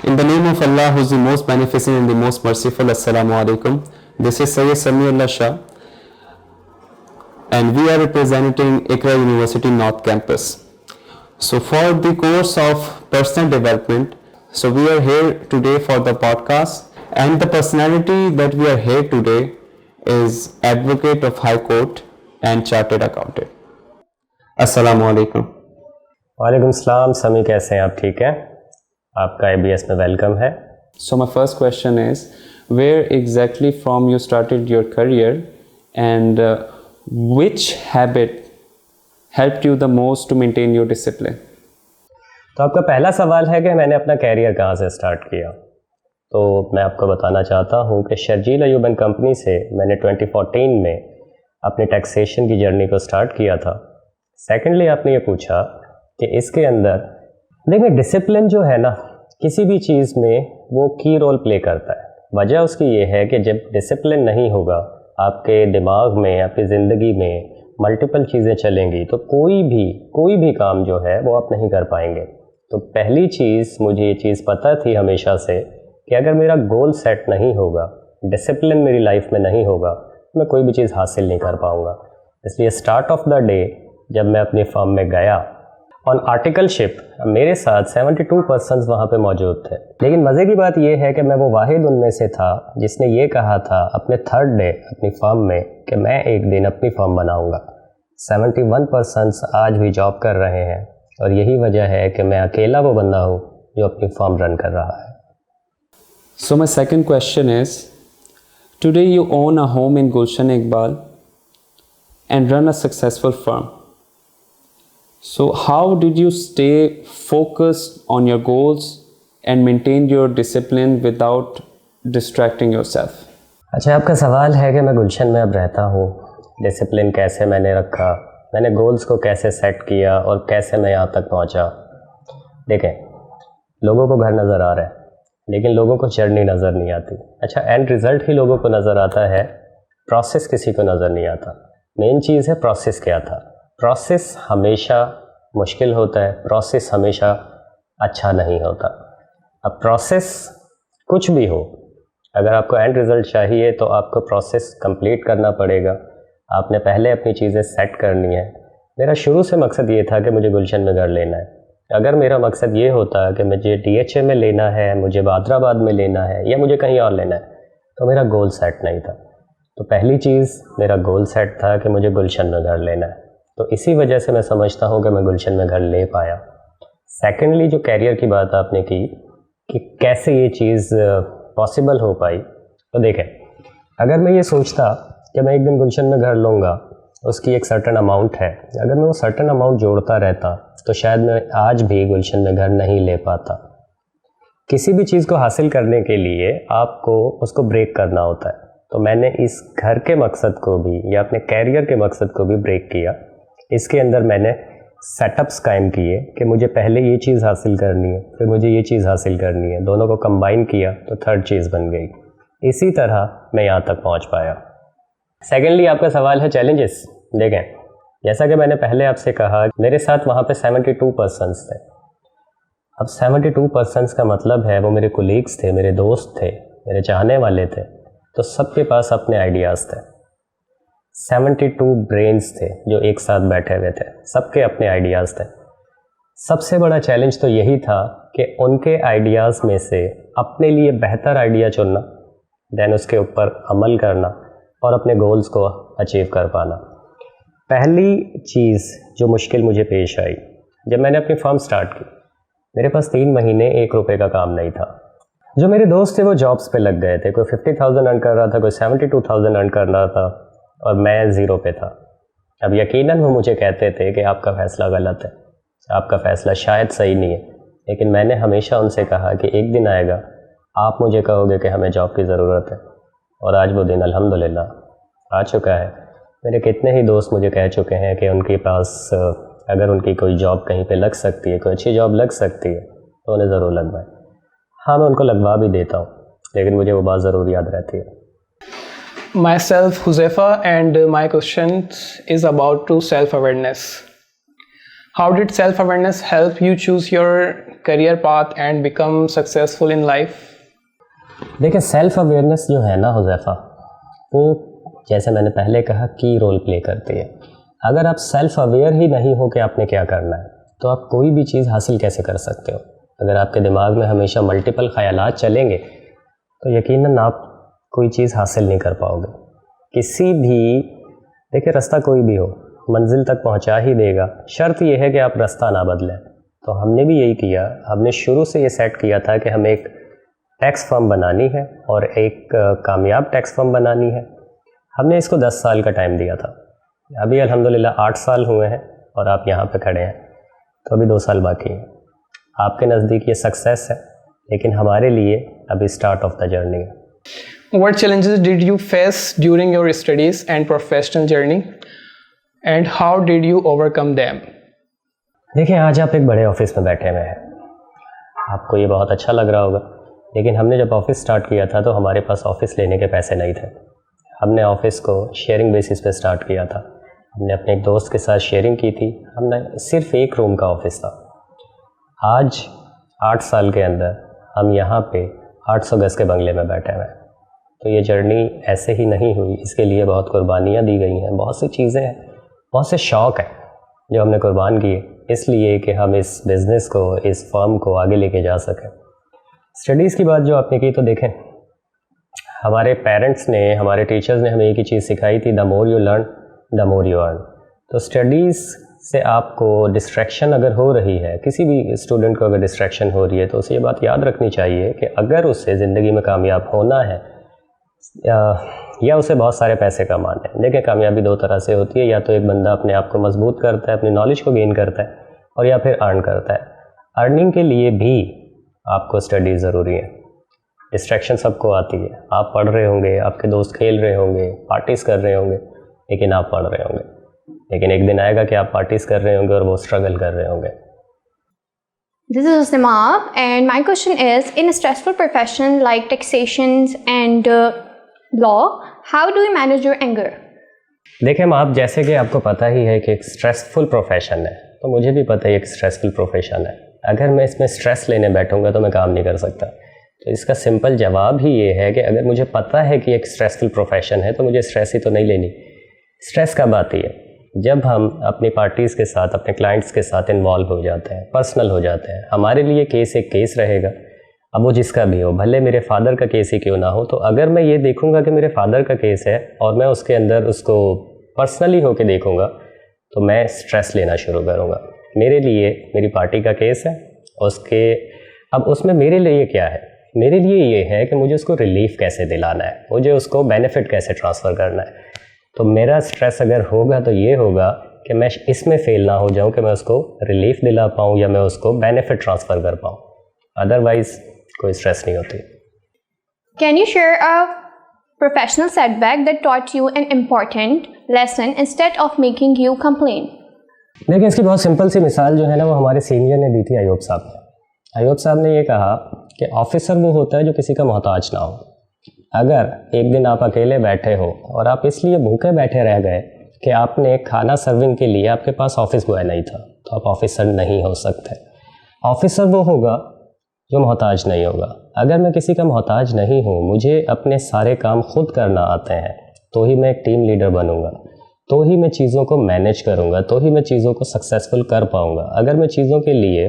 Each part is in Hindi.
In the name of Allah, who is the most beneficent and the most merciful, Assalamu alaikum. This is Sayyid Samiullah Shah, and we are representing Iqra University North Campus. So for the course of personal development, so we are here today for the podcast, and the personality that we are here today is Advocate of High Court and Chartered Accountant. Assalamu alaikum. वालेकुम सलाम। समी कैसे हैं आप? ठीक हैं? आपका ABS में वेलकम है। So my first question is, where exactly from you started your career and which habit helped you the most to maintain your discipline? तो आपका पहला सवाल है कि मैंने अपना कैरियर कहाँ से स्टार्ट किया। तो मैं आपको बताना चाहता हूँ कि शर्जील अयूब एंड कंपनी से मैंने 2014 में अपनी टैक्सेशन की जर्नी को स्टार्ट किया था। सेकेंडली आपने ये पूछा कि इसके अंदर देखिए डिसिप्लिन जो है ना किसी भी चीज़ में वो की रोल प्ले करता है। वजह उसकी ये है कि जब डिसिप्लिन नहीं होगा आपके दिमाग में, आपकी ज़िंदगी में मल्टीपल चीज़ें चलेंगी तो कोई भी काम जो है वो आप नहीं कर पाएंगे। तो पहली चीज़ मुझे ये चीज़ पता थी हमेशा से कि अगर मेरा गोल सेट नहीं होगा, डिसिप्लिन मेरी लाइफ में नहीं होगा, तो मैं कोई भी चीज़ हासिल नहीं कर पाऊँगा। इसलिए स्टार्ट ऑफ द डे जब मैं अपनी फर्म में गया ऑन आर्टिकलशिप, मेरे साथ 72% वहाँ पे मौजूद थे। लेकिन मज़े की बात यह है कि मैं वो वाहिद उनमें से था जिसने ये कहा था अपने थर्ड डे अपनी फर्म में कि मैं एक दिन अपनी फर्म बनाऊँगा। 71% आज भी जॉब कर रहे हैं और यही वजह है कि मैं अकेला वो बंदा हूँ जो अपनी फर्म रन कर रहा है। So my second question is, today you own a home in Gulshan Iqbal and run a successful firm. So how did you stay focused on your goals and maintain your discipline without distracting yourself? अच्छा, आपका सवाल है कि मैं गुलशन में अब रहता हूँ, डिसिप्लिन कैसे मैंने रखा, मैंने गोल्स को कैसे सेट किया और कैसे मैं यहाँ तक पहुँचा। देखें, लोगों को घर नज़र आ रहा है लेकिन लोगों को जर्नी नज़र नहीं आती। अच्छा, एंड रिज़ल्ट ही लोगों को नज़र आता है, प्रोसेस किसी को नज़र नहीं आता। मेन चीज़ है प्रोसेस क्या था। प्रोसेस हमेशा मुश्किल होता है, प्रोसेस हमेशा अच्छा नहीं होता। अब प्रोसेस कुछ भी हो, अगर आपको एंड रिज़ल्ट चाहिए तो आपको प्रोसेस कंप्लीट करना पड़ेगा। आपने पहले अपनी चीज़ें सेट करनी है। मेरा शुरू से मकसद ये था कि मुझे गुलशन में घर लेना है। अगर मेरा मकसद ये होता कि मुझे DHA में लेना है, मुझे बादराबाद में लेना है या मुझे कहीं और लेना है, तो मेरा गोल सेट नहीं था। तो पहली चीज़ मेरा गोल सेट था कि मुझे गुलशन में घर लेना है, तो इसी वजह से मैं समझता हूँ कि मैं गुलशन में घर ले पाया। सेकेंडली जो कैरियर की बात आपने की कि कैसे ये चीज़ पॉसिबल हो पाई, तो देखें, अगर मैं ये सोचता कि मैं एक दिन गुलशन में घर लूँगा, उसकी एक सर्टन अमाउंट है, अगर मैं वो सर्टन अमाउंट जोड़ता रहता तो शायद मैं आज भी गुलशन में घर नहीं ले पाता। किसी भी चीज़ को हासिल करने के लिए आपको उसको ब्रेक करना होता है। तो मैंने इस घर के मकसद को भी या अपने कैरियर के मकसद को भी ब्रेक किया। इसके अंदर मैंने सेटअप्स कायम किए कि मुझे पहले ये चीज़ हासिल करनी है, फिर मुझे ये चीज़ हासिल करनी है, दोनों को कंबाइन किया तो थर्ड चीज़ बन गई। इसी तरह मैं यहाँ तक पहुँच पाया। सेकेंडली आपका सवाल है चैलेंजेस। देखें, जैसा कि मैंने पहले आपसे कहा, मेरे साथ वहाँ पे 72% थे। अब 72% का मतलब है वो मेरे कोलीग्स थे, मेरे दोस्त थे, मेरे चाहने वाले थे, तो सबके पास अपने आइडियाज़ थे। 72 ब्रेन्स थे जो एक साथ बैठे हुए थे, सबके अपने आइडियाज़ थे। सबसे बड़ा चैलेंज तो यही था कि उनके आइडियाज़ में से अपने लिए बेहतर आइडिया चुनना, देन उसके ऊपर अमल करना और अपने गोल्स को अचीव कर पाना। पहली चीज़ जो मुश्किल मुझे पेश आई जब मैंने अपनी फर्म स्टार्ट की, मेरे पास 3 महीने 1 रुपये का काम नहीं था। जो मेरे दोस्त थे वो जॉब्स पे लग गए थे, कोई 50,000 अर्न कर रहा था, कोई 72,000 अर्न कर रहा था और मैं ज़ीरो पे था। अब यकीनन वो मुझे कहते थे कि आपका फ़ैसला गलत है, आपका फ़ैसला शायद सही नहीं है, लेकिन मैंने हमेशा उनसे कहा कि एक दिन आएगा आप मुझे कहोगे कि हमें जॉब की ज़रूरत है, और आज वो दिन अल्हम्दुलिल्लाह आ चुका है। मेरे कितने ही दोस्त मुझे कह चुके हैं कि उनके पास अगर उनकी कोई जॉब कहीं पे लग सकती है, कोई अच्छी जॉब लग सकती है, तो उन्हें ज़रूर लगवाएं। हाँ, मैं उनको लगवा भी देता हूँ, लेकिन मुझे वो बात ज़रूर याद रहती है। Myself, Huzaifa, and my question is about to self-awareness. How did self-awareness help you choose your career path and become successful in life? देखिए, सेल्फ अवेयरनेस जो है ना हुज़ैफ़ा, वो जैसे मैंने पहले कहा की रोल प्ले करती है। अगर आप सेल्फ अवेयर ही नहीं हो कि आपने क्या करना है, तो आप कोई भी चीज़ हासिल कैसे कर सकते हो। अगर आपके दिमाग में हमेशा मल्टीपल ख़यालात चलेंगे तो यकीनन आप कोई चीज़ हासिल नहीं कर पाओगे। किसी भी, देखिए, रास्ता कोई भी हो मंजिल तक पहुंचा ही देगा, शर्त यह है कि आप रास्ता ना बदलें। तो हमने भी यही किया। हमने शुरू से ये सेट किया था कि हमें एक टैक्स फर्म बनानी है और एक कामयाब टैक्स फर्म बनानी है। हमने इसको 10 साल का टाइम दिया था। अभी अल्हम्दुलिल्लाह 8 साल हुए हैं और आप यहाँ पे खड़े हैं, तो अभी 2 साल बाकी हैं। आपके नज़दीक ये सक्सेस है, लेकिन हमारे लिए अभी स्टार्ट ऑफ द जर्नी है। What challenges did you face during your studies and professional journey, and how did you overcome them? देखिए, आज आप एक बड़े ऑफिस में बैठे हुए हैं, आपको ये बहुत अच्छा लग रहा होगा, लेकिन हमने जब ऑफिस स्टार्ट किया था तो हमारे पास ऑफिस लेने के पैसे नहीं थे। हमने ऑफिस को शेयरिंग बेसिस पे स्टार्ट किया था। हमने अपने एक दोस्त के साथ शेयरिंग की थी। हमने सिर्फ एक रूम का ऑफिस था। आज 8 साल के अंदर हम यहाँ पे 800 गज़ के बंगले में बैठे हुए हैं। तो ये जर्नी ऐसे ही नहीं हुई, इसके लिए बहुत कुर्बानियाँ दी गई हैं, बहुत सी चीज़ें हैं, बहुत से शौक़ हैं जो हमने कुर्बान किए, इसलिए कि हम इस बिज़नेस को, इस फर्म को आगे लेके जा सकें। स्टडीज़ की बात जो आपने की, तो देखें, हमारे पेरेंट्स ने, हमारे टीचर्स ने हमें एक ही चीज़ सिखाई थी, the more you learn the more you earn. तो स्टडीज़ से आपको डिस्ट्रैक्शन अगर हो रही है, किसी भी स्टूडेंट को अगर डिस्ट्रैक्शन हो रही है, तो उसे ये बात याद रखनी चाहिए कि अगर उसे ज़िंदगी में कामयाब होना है या उसे बहुत सारे पैसे कमाने हैं। देखिए, कामयाबी 2 तरह से होती है, या तो एक बंदा अपने आप को मजबूत करता है, अपनी नॉलेज को गेन करता है, और या फिर अर्न करता है। अर्निंग के लिए भी आपको स्टडी ज़रूरी है। डिस्ट्रैक्शन सबको आती है। आप पढ़ रहे होंगे, आपके दोस्त खेल रहे होंगे, पार्टीज़ कर रहे होंगे, लेकिन आप पढ़ रहे होंगे। लेकिन एक दिन आएगा कि आप पार्टीज़ कर रहे होंगे और वो स्ट्रगल कर रहे होंगे। This is Usama, and my question is, in a stressful profession like taxations and law, how do you manage your anger? देखिए, आप जैसे कि आपको पता ही है कि एक स्ट्रेसफुल प्रोफेशन है, तो मुझे भी पता है एक स्ट्रेसफुल प्रोफेशन है। अगर मैं इसमें स्ट्रेस लेने बैठूंगा तो मैं काम नहीं कर सकता। तो इसका सिंपल जवाब ही ये है कि अगर मुझे पता है कि एक स्ट्रेसफुल प्रोफेशन है तो मुझे स्ट्रेस ही तो नहीं लेनी। स्ट्रेस कब आती है? जब हम अपनी पार्टीज़ के साथ, अपने क्लाइंट्स के साथ इन्वॉल्व हो जाते हैं, पर्सनल हो जाते हैं। हमारे लिए केस एक केस रहेगा, अब वो जिसका भी हो, भले मेरे फादर का केस ही क्यों ना हो। तो अगर मैं ये देखूंगा कि मेरे फादर का केस है और मैं उसके अंदर उसको पर्सनली होके देखूंगा, तो मैं स्ट्रेस लेना शुरू करूंगा। मेरे लिए मेरी पार्टी का केस है, अब उसमें मेरे लिए क्या है? मेरे लिए ये है कि मुझे उसको रिलीफ कैसे दिलाना है, मुझे उसको बेनिफिट कैसे ट्रांसफ़र करना है। तो मेरा स्ट्रेस अगर होगा तो ये होगा कि मैं इसमें फेल ना हो जाऊं कि मैं उसको रिलीफ दिला पाऊं या मैं उसको बेनिफिट ट्रांसफ़र कर पाऊं। अदरवाइज़ कोई स्ट्रेस नहीं होती। Can you share a professional setback that taught you an important lesson instead of making you complain? देखिए, इसकी बहुत सिंपल सी मिसाल जो है ना, वो हमारे सीनियर ने दी थी, अयूब साहब ने। अयूब साहब ने ये कहा कि ऑफिसर वो होता है जो किसी का मोहताज ना हो। अगर एक दिन आप अकेले बैठे हो और आप इसलिए भूखे बैठे रह गए कि आपने खाना सर्विंग के लिए आपके पास ऑफिस बॉय नहीं था, तो आप ऑफिसर नहीं हो सकते। ऑफिसर वो होगा जो मोहताज नहीं होगा। अगर मैं किसी का मोहताज नहीं हूँ, मुझे अपने सारे काम खुद करना आते हैं, तो ही मैं एक टीम लीडर बनूंगा, तो ही मैं चीज़ों को मैनेज करूंगा, तो ही मैं चीज़ों को सक्सेसफुल कर पाऊंगा। अगर मैं चीज़ों के लिए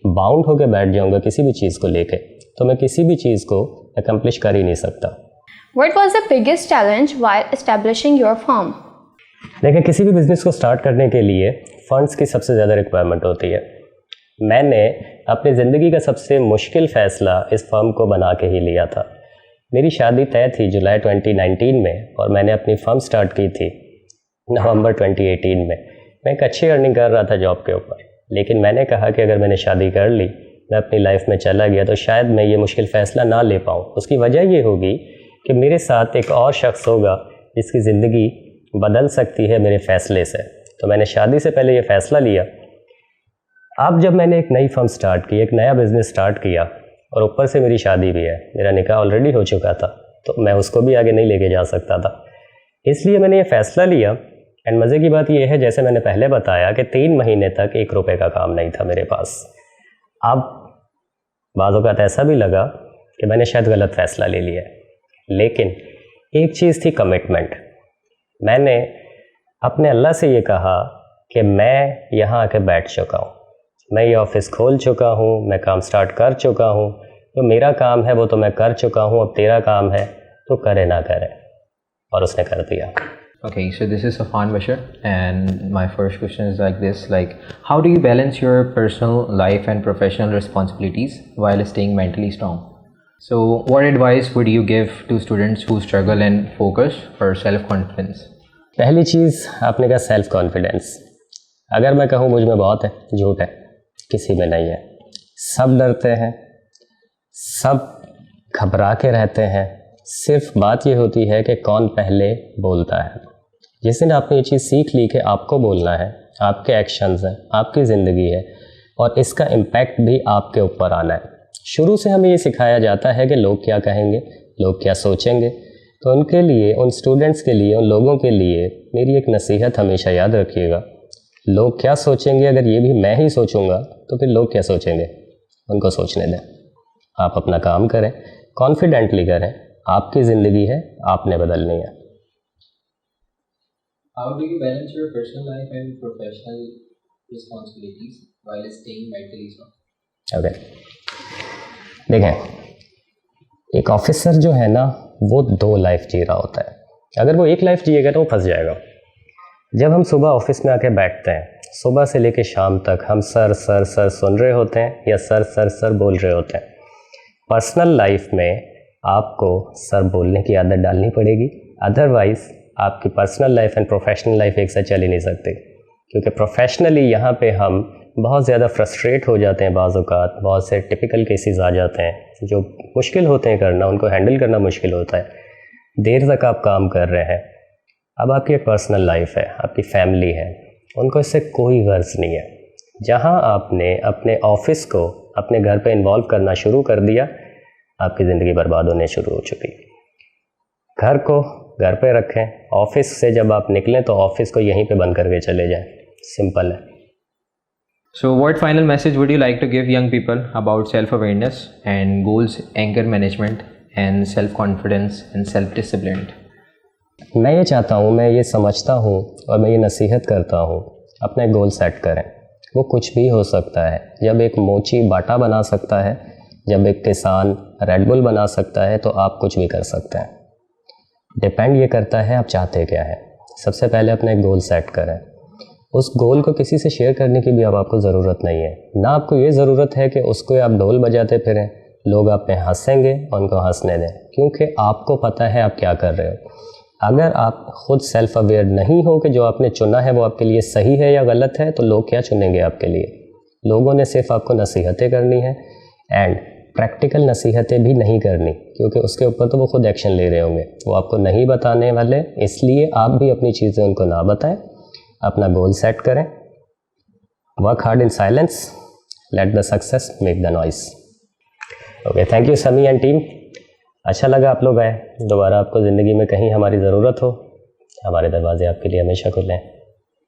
बाउंड होकर बैठ जाऊंगा किसी भी चीज़ को लेके, तो मैं किसी भी चीज़ को अकम्प्लिश कर ही नहीं सकता। What was the biggest challenge while establishing your firm? देखिए, किसी भी बिज़नेस को स्टार्ट करने के लिए फ़ंड्स की सबसे ज़्यादा रिक्वायरमेंट होती है। मैंने अपनी ज़िंदगी का सबसे मुश्किल फ़ैसला इस फर्म को बना के ही लिया था। मेरी शादी तय थी जुलाई 2019 में और मैंने अपनी फर्म स्टार्ट की थी नवंबर 2018 में। मैं एक अच्छी अर्निंग कर रहा था जॉब के ऊपर, लेकिन मैंने कहा कि अगर मैंने शादी कर ली, मैं अपनी लाइफ में चला गया, तो शायद मैं ये मुश्किल फ़ैसला ना ले पाऊँ। उसकी वजह ये होगी कि मेरे साथ एक और शख्स होगा जिसकी ज़िंदगी बदल सकती है मेरे फ़ैसले से। तो मैंने शादी से पहले ये फ़ैसला लिया। अब जब मैंने एक नई फर्म स्टार्ट की, एक नया बिज़नेस स्टार्ट किया, और ऊपर से मेरी शादी भी है, मेरा निकाह ऑलरेडी हो चुका था, तो मैं उसको भी आगे नहीं लेके जा सकता था। इसलिए मैंने ये फ़ैसला लिया। एंड मज़े की बात यह है, जैसे मैंने पहले बताया कि 3 महीने तक 1 रुपये का काम नहीं था मेरे पास। अब बाज़ औक़ात ऐसा भी लगा कि मैंने शायद गलत फ़ैसला ले लिया है, लेकिन एक चीज़ थी कमिटमेंट। मैंने अपने अल्लाह से ये कहा कि मैं यहाँ आके बैठ चुका हूँ, मैं ये ऑफ़िस खोल चुका हूँ, मैं काम स्टार्ट कर चुका हूँ, जो मेरा काम है वो तो मैं कर चुका हूँ, अब तेरा काम है तो करे ना करे, और उसने कर दिया। Okay, so this is Safan Bashir, and my first question is like this: like, how do you balance your personal life and professional responsibilities while staying mentally strong? So, what advice would you give to students who struggle and focus for self-confidence? पहली चीज़ आपने कहा सेल्फ कॉन्फिडेंस। अगर मैं कहूँ मुझ में बहुत है, झूठ है, किसी में नहीं है। सब डरते हैं, सब घबरा के रहते हैं, सिर्फ बात ये होती है कि कौन पहले बोलता है। जिस दिन आपने ये चीज़ सीख ली कि आपको बोलना है, आपके एक्शंस हैं, आपकी ज़िंदगी है और इसका इम्पैक्ट भी आपके ऊपर आना है। शुरू से हमें ये सिखाया जाता है कि लोग क्या कहेंगे, लोग क्या सोचेंगे। तो उनके लिए, उन स्टूडेंट्स के लिए, उन लोगों के लिए मेरी एक नसीहत हमेशा याद रखिएगा, लोग क्या सोचेंगे अगर ये भी मैं ही सोचूंगा तो फिर लोग क्या सोचेंगे, उनको सोचने दें। आप अपना काम करें, कॉन्फिडेंटली करें, आपकी ज़िंदगी है, आपने बदलनी है। How do you balance your personal life and professional responsibilities while staying mentally strong? Okay, देखें, एक ऑफिसर जो है ना वो 2 लाइफ जी रहा होता है। अगर वो एक लाइफ जिएगा तो वो फंस जाएगा। जब हम सुबह ऑफिस में आके बैठते हैं, सुबह से लेकर शाम तक हम सर सर सर सुन रहे होते हैं या सर सर सर बोल रहे होते हैं। पर्सनल लाइफ में आपको सर बोलने की आदत डालनी पड़ेगी, अदरवाइज़ आपकी personal life and professional life एक साथ चल ही नहीं सकती। क्योंकि प्रोफेशनली यहाँ पे हम बहुत ज़्यादा फ्रस्ट्रेट हो जाते हैं, बाज़ औक़ात बहुत से टिपिकल केसेस आ जाते हैं जो मुश्किल होते हैं करना, उनको हैंडल करना मुश्किल होता है। देर तक आप काम कर रहे हैं, अब आपकी एक पर्सनल लाइफ है, आपकी फैमिली है, उनको इससे कोई गर्ज नहीं है। जहाँ आपने अपने ऑफिस को अपने घर पे इन्वॉल्व करना शुरू कर दिया, आपकी ज़िंदगी बर्बाद होने शुरू हो चुकी। घर को घर पे रखें, ऑफिस से जब आप निकलें तो ऑफिस को यहीं पे बंद करके चले जाएं, सिंपल है। So, what final message would you like to give young people about self-awareness and goals, anger management, and self-confidence and self-discipline? मैं ये चाहता हूँ, मैं ये समझता हूँ और मैं ये नसीहत करता हूँ, अपना एक गोल सेट करें। वो कुछ भी हो सकता है। जब एक मोची बाटा बना सकता है, जब एक किसान रेड बुल बना सकता है, तो आप कुछ भी कर सकते हैं। डिपेंड ये करता है आप चाहते क्या है। सबसे पहले अपना एक गोल सेट करें। उस गोल को किसी से शेयर करने की भी अब आपको ज़रूरत नहीं है। ना आपको ये ज़रूरत है कि उसको आप ढोल बजाते फिरें, लोग आप पे हंसेंगे, उनको हंसने दें, क्योंकि आपको पता है आप क्या कर रहे हो। अगर आप खुद सेल्फ अवेयर नहीं हो कि जो आपने चुना है वो आपके लिए सही है या गलत है, तो लोग क्या चुनेंगे आपके लिए। लोगों ने सिर्फ आपको नसीहतें करनी है एंड प्रैक्टिकल नसीहतें भी नहीं करनी, क्योंकि उसके ऊपर तो वो खुद एक्शन ले रहे होंगे, वो आपको नहीं बताने वाले। इसलिए आप भी अपनी चीज़ें उनको ना बताएं, अपना गोल सेट करें, work hard in silence, let the success make the noise. Okay, thank you समी एंड टीम। अच्छा लगा आप लोग आए। दोबारा आपको ज़िंदगी में कहीं हमारी ज़रूरत हो, हमारे दरवाजे आपके लिए हमेशा खुले हैं।